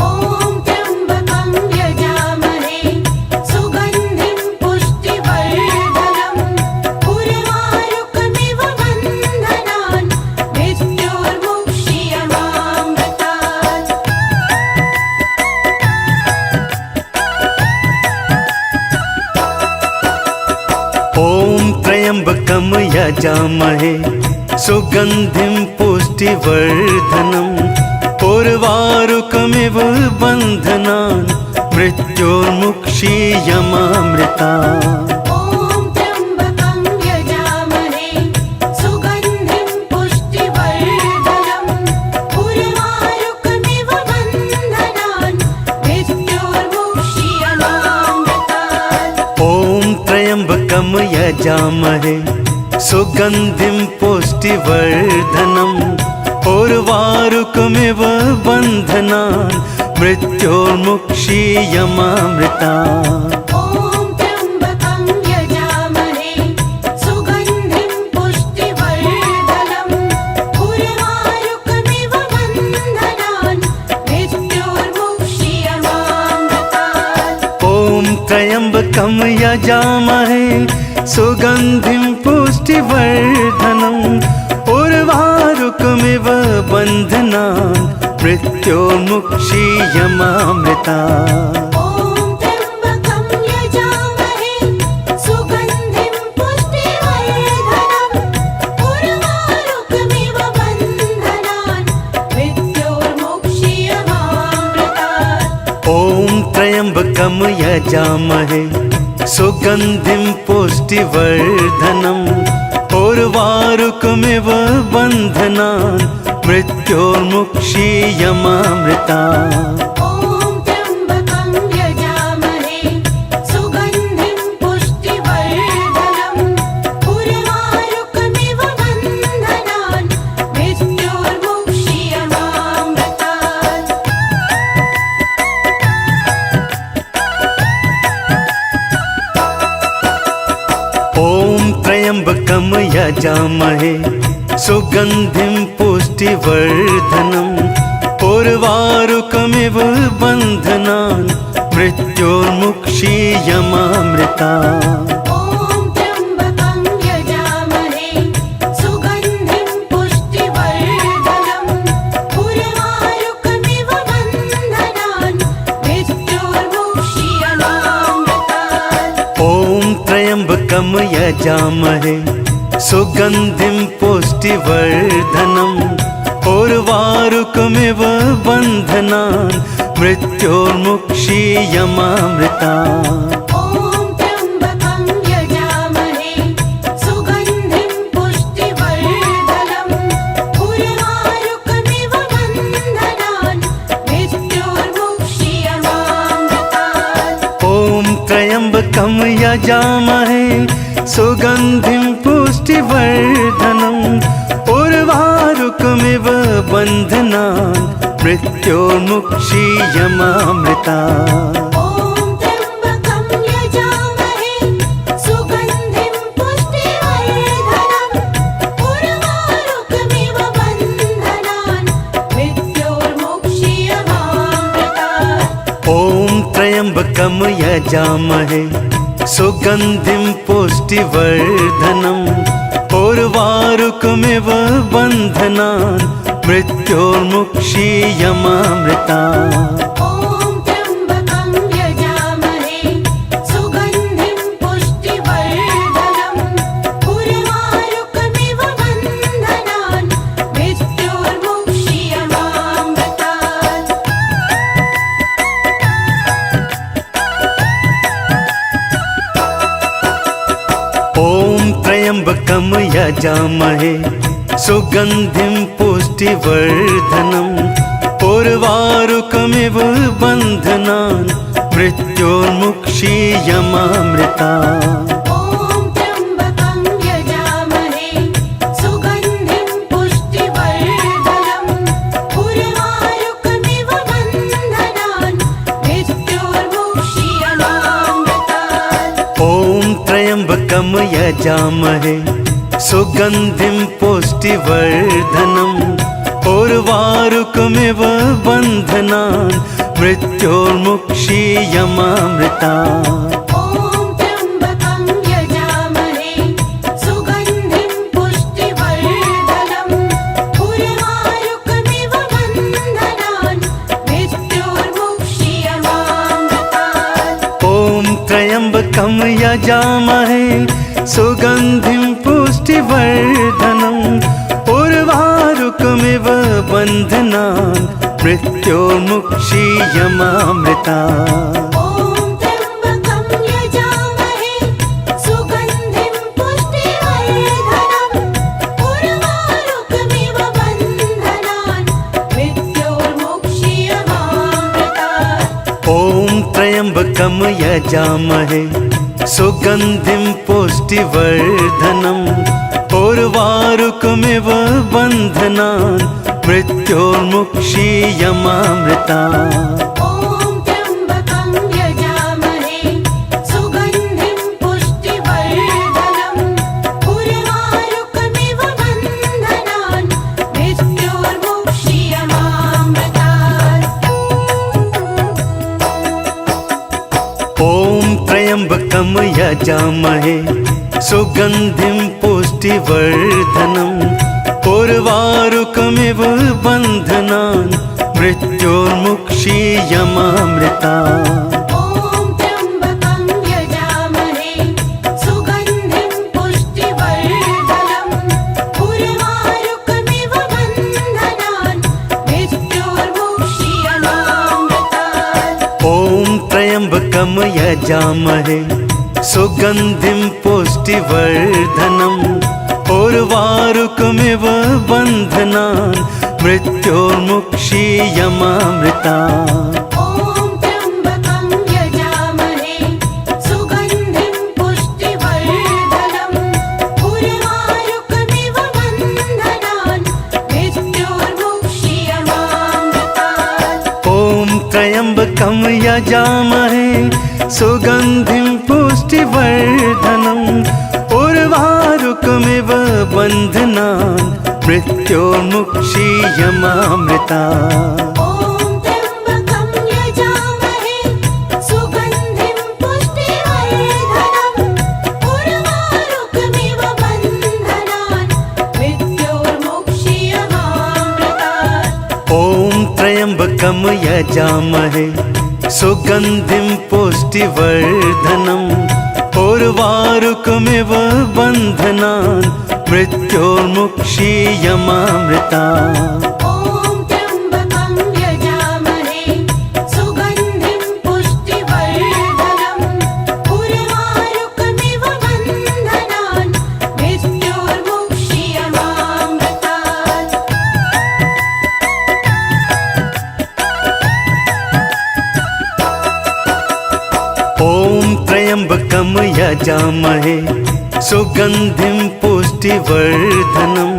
ॐ त्र्यम्बकं यजामहे सुगन्धिं पुष्टिवर्धनम् उर्वारुकमिव बन्धनान् मृत्योर्मुक्षीयमामृता ॐ त्र्यम्बकं यजामहे सुगन्धिं पुष्टिवर्धनम् उर्वारुकमिव बन्धनान् मृत्योर्मुक्षीयमामृतात् ॐ त्र्यम्बकं यजामहे सुगन्धिं पुष्टिवर्धनम् उर्वारुकमिव बन्धनान् मृत्योर्मुक्षीयमामृता ॐ त्र्यम्बकं यजामहे सुगन्धिं पुष्टिवर्धनम् उर्वारुकमिव बन्धनान् मृत्योर्मुक्षीयमामृतात् ॐ त्र्यम्बकं यजामहे सुगन्धिं पुष्टिवर्धनम् उर्वारुकमिव बन्धनान् मृत्योर्मुक्षीयमामृता ॐ त्र्यम्बकं यजामहे सुगन्धिं पुष्टिवर्धनम् उर्वारुकमिव बन्धनान् मृत्योर्मुक्षीयमामृतात् ॐ त्र्यम्बकं यजामहे सुगन्धिं पुष्टिवर्धनम् उर्वारुकमिव बन्धनान् मृत्योर्मुक्षीयमामृता ॐ त्र्यम्बकं यजामहे सुगन्धिं पुष्टिवर्धनम् उर्वारुकमिव बन्धनान् मृत्योर्मुक्षीयमामृतात् ॐ त्र्यम्बकं यजामहे सुगन्धिं पुष्टिवर्धनम् उर्वारुकमिव बन्धनान् मृत्योर्मुक्षीयमामृता ॐ त्र्यम्बकं यजामहे सुगन्धिं पुष्टिवर्धनम् उर्वारुकमिव बन्धनान् मृत्योर्मुक्षीयमामृतात् ॐ त्र्यम्बकं यजामहे सुगन्धिं पुष्टिवर्धनम् उर्वारुकमिव बन्धनान् मृत्योर्मुक्षीयमामृता ॐ त्र्यम्बकं यजामहे सुगन्धिं पुष्टिवर्धनम् उर्वारुकमिव बन्धनान् मृत्योर्मुक्षीयमामृतात् ॐ त्र्यम्बकं यजामहे सुगन्धिं पुष्टिवर्धनम् उर्वारुकमिव बन्धनान् मृत्योर्मुक्षीयमामृतात् ॐ त्र्यम्बकं यजामहे सुगन्धिं पुष्टिवर्धनम् उर्वारुकमिव बन्धनान् मृत्योर्मुक्षीयमामृतात् ॐ त्र्यम्बकं यजामहे सुगन्धिं पुष्टिवर्धनम् उर्वारुकमिव बन्धनान् मृत्योर्मुक्षीयमामृतात् ॐ त्र्यम्बकं यजामहे सुगन्धिं पुष्टिवर्धनम् उर्वारुकमिव बन्धनान् मृत्योर्मुक्षीयमामृतात् ॐ त्र्यम्बकं यजामहे सुगन्धिं पुष्टिवर्धनम् उर्वारुकमिव बन्धनान् मृत्योर्मुक्षीयमामृतात् ॐ त्र्यम्बकं यजामहे सुगन्धिं पुष्टिवर्धनम् उर्वारुकमिव बन्धनान् मृत्योर्मुक्षीयमामृतात् ॐ त्र्यम्बकं यजामहे सुगन्धिं पुष्टिवर्धनम् उर्वारुकमिव बन्धनान् मृत्योर्मुक्षीयमामृतात् ॐ त्र्यम्बकं यजामहे सुगन्धिं पुष्टिवर्धनम् उर्वारुकमिव बन्धनान् मृत्योर्मुक्षीयमामृतात् ॐ त्र्यम्बकं यजामहे सुगन्धिं पुष्टिवर्धनम् उर्वारुकमिव बन्धनान् मृत्योर्मुक्षीयमामृतात् ॐ त्र्यम्बकं यजामहे सुगन्धिं पुष्टिवर्धनम् उर्वारुकमिव बन्धनान् मृत्योर्मुक्षीयमामृतात् ॐ त्र्यम्बकं यजामहे सुगन्धिं पुष्टिवर्धनम् उर्वारुकमिव बन्धनान् मृत्योर्मुक्षीयमामृतात् ॐ त्र्यम्बकं यजामहे सुगन्धिं पुष्टिवर्धनम् उर्वारुकमिव बन्धनान् मृत्योर्मुक्षीयमामृतात् ॐ त्र्यम्बकं यजामहे सुगन्धिं पुष्टिवर्धनम् उर्वारुकमिव बन्धनान् मृत्योर्मुक्षीयमामृतात् ॐ त्र्यम्बकं यजामहे सुगन्धिं पुष्टिवर्धनम् उर्वारुकमिव बन्धनान् मृत्योर्मुक्षीयमामृतात् ॐ त्र्यम्बकं यजामहे सुगन्धिं पुष्टिवर्धनम् उर्वारुकमिव बन्धनान् मृत्योर्मुक्षीयमामृतात् ॐ त्र्यम्बकं यजामहे सुगन्धिं पुष्टिवर्धनम् उर्वारुकमिव बन्धनान् मृत्योर्मुक्षीयमामृतात् ॐ त्र्यम्बकं यजामहे सुगन्धिं पुष्टिवर्धनम् उर्वारुकमिव बन्धनान् मृत्योर्मुक्षीयमामृतात् ॐ त्र्यम्बकं यजामहे सुगन्धिं पुष्टिवर्धनम् उर्वारुकमिव बन्धनान् मृत्योर्मुक्षीयमामृतात् ॐ त्र्यम्बकं यजामहे सुगन्धिं पुष्टिवर्धनम् उर्वारुकमिव बन्धनान् मृत्योर्मुक्षीयमामृतात् ॐ त्र्यम्बकं यजामहे सुगन्धिं पुष्टिवर्धनम् उर्वारुकमिव बन्धनान् मृत्योर्मुक्षीयमामृतात् ॐ त्र्यम्बकं यजामहे सुगन्धिं पुष्टिवर्धनम् उर्वारुकमिव बन्धनान् मृत्योर्मुक्षीयमामृता ॐ त्र्यम्बकं यजामहे सुगन्धिं पुष्टिवर्धनम् उर्वारुकमिव बन्धनान् मृत्योर्मुक्षीयमामृतात् ॐ त्र्यम्बकं यजामहे सुगन्धिं पुष्टिवर्धनम्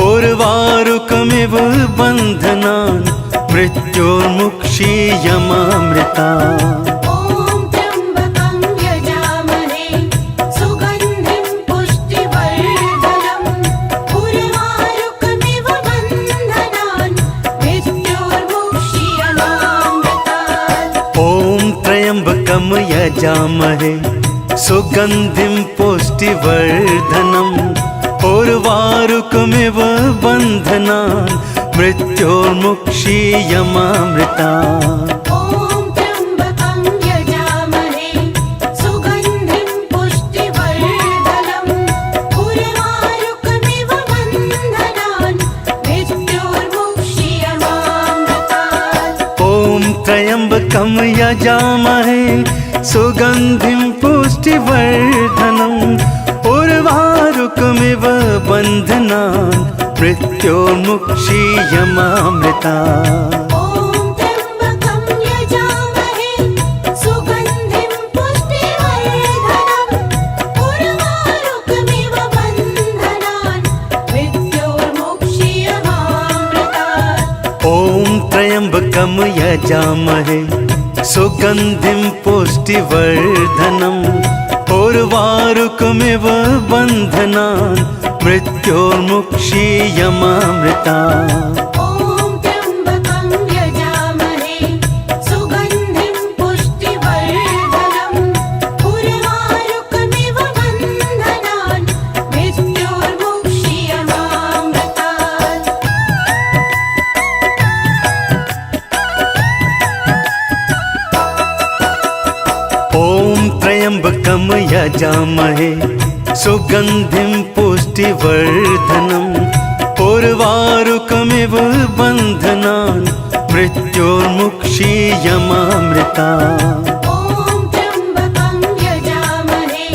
उर्वारुकमिव बन्धनान् मृत्योर्मुक्षीयमामृता ॐ त्र्यम्बकं यजामहे सुगन्धिं पुष्टिवर्धनम् उर्वारुकमिव बन्धनान् मृत्योर्मुक्षीयमामृतात् ॐ त्र्यम्बकं यजामहे सुगन्धिं पुष्टिवर्धनम् उर्वारुकमिव बन्धनान् मृत्योर्मुक्षीयमामृता ॐ त्र्यम्बकं यजामहे सुगन्धिं पुष्टिवर्धनम् उर्वारुकमिव बन्धनान् मृत्योर्मुक्षीयमामृतात् ॐ त्र्यम्बकं यजामहे सुगन्धिं पुष्टिवर्धनम् उर्वारुकमिव बन्धनान् मृत्योर्मुक्षीयमामृता ॐ त्र्यम्बकं यजामहे सुगन्धिं पुष्टिवर्धनम् उर्वारुकमिव बन्धनान् मृत्योर्मुक्षीयमामृतात् ॐ त्र्यम्बकं यजामहे सुगन्धिं पुष्टिवर्धनम् उर्वारुकमिव बन्धनान् मृत्योर्मुक्षीयमामृता ॐ त्र्यम्बकं यजामहे सुगन्धिं पुष्टिवर्धनम् उर्वारुकमिव बन्धनान् मृत्योर्मुक्षीयमामृतात् ॐ त्र्यम्बकं यजामहे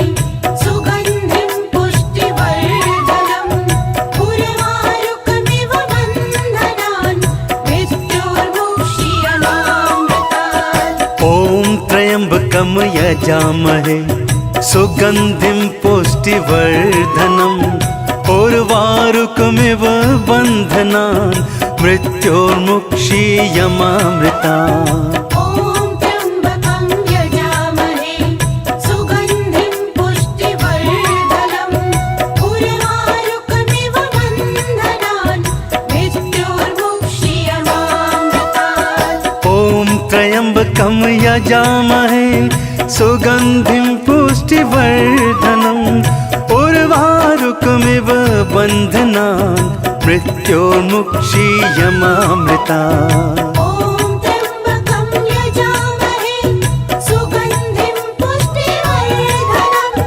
सुगन्धिं पुष्टिवर्धनम् उर्वारुकमिव बन्धनान् मृत्योर्मुक्षीयमामृता ॐ त्र्यम्बकं यजामहे सुगन्धिं पुष्टिवर्धनम् उर्वारुकमिव बन्धनान् मृत्योर्मुक्षीयमामृतात् ॐ त्र्यम्बकं यजामहे सुगन्धिं पुष्टिवर्धनम् उर्वारुकमिव बन्धनान् मृत्योर्मुक्षीयमामृता ॐ त्र्यम्बकं यजामहे सुगन्धिं पुष्टिवर्धनम् उर्वारुकमिव बन्धनान् मृत्योर्मुक्षीयमामृतात् ॐ त्र्यम्बकं यजामहे सुगन्धिं पुष्टिवर्धनम् उर्वारुकमिव बन्धनान् मृत्योर्मुक्षीयमामृता ॐ त्र्यम्बकं यजामहे सुगन्धिं पुष्टिवर्धनम्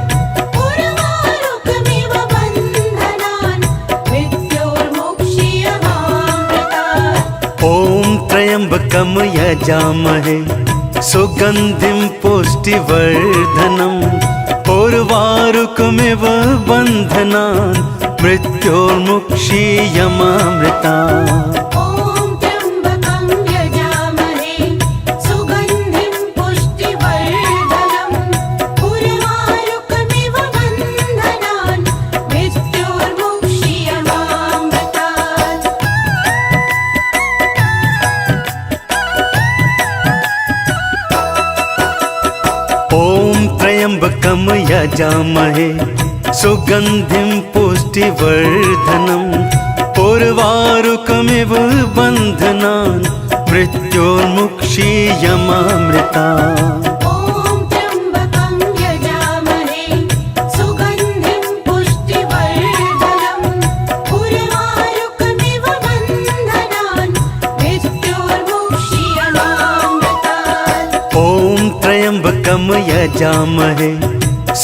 उर्वारुकमिव बन्धनान् मृत्योर्मुक्षीयमामृतात् ॐ त्र्यम्बकं यजामहे सुगन्धिं पुष्टिवर्धनम् उर्वारुकमिव बन्धनान् मृत्योर्मुक्षीयमामृता ॐ त्र्यम्बकं यजामहे सुगन्धिं पुष्टिवर्धनम् उर्वारुकमिव बन्धनान् मृत्योर्मुक्षीयमामृतात् ॐ त्र्यम्बकं यजामहे सुगन्धिं पुष्टिवर्धनम् उर्वारुकमिव बन्धनान् मृत्योर्मुक्षीयमामृता ॐ त्र्यम्बकं यजामहे सुगन्धिं पुष्टिवर्धनम् उर्वारुकमिव बन्धनान् मृत्योर्मुक्षीयमामृतात् ॐ त्र्यम्बकं यजामहे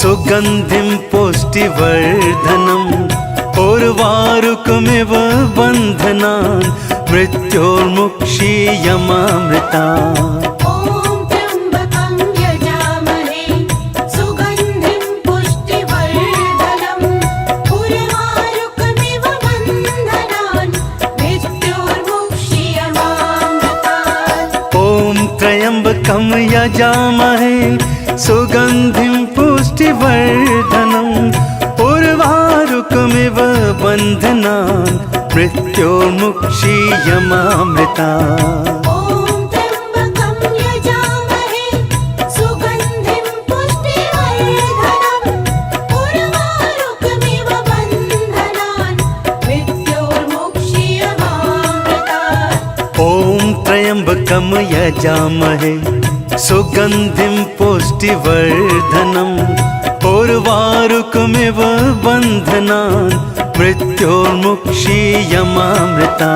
सुगन्धिं पुष्टिवर्धनम् उर्वारुकमिव बन्धनान् मृत्योर्मुक्षीयमामृता ॐ त्र्यम्बकं यजामहे सुगन्धिं पुष्टिवर्धनम् उर्वारुकमिव बन्धनान् मृत्योर्मुक्षीयमामृतात् ॐ त्र्यम्बकं यजामहे सुगन्धिं पुष्टिवर्धनम् उर्वारुकमिव बन्धनान् मृत्योर्मुक्षीयमामृता ॐ त्र्यम्बकं यजामहे सुगन्धिं पुष्टिवर्धनम् उर्वारुकमिव बन्धनान् मृत्योर्मुक्षीयमामृतात् ॐ त्र्यम्बकं यजामहे सुगन्धिं पुष्टिवर्धनम् उर्वारुकमिव बन्धनान् मृत्योर्मुक्षीयमामृता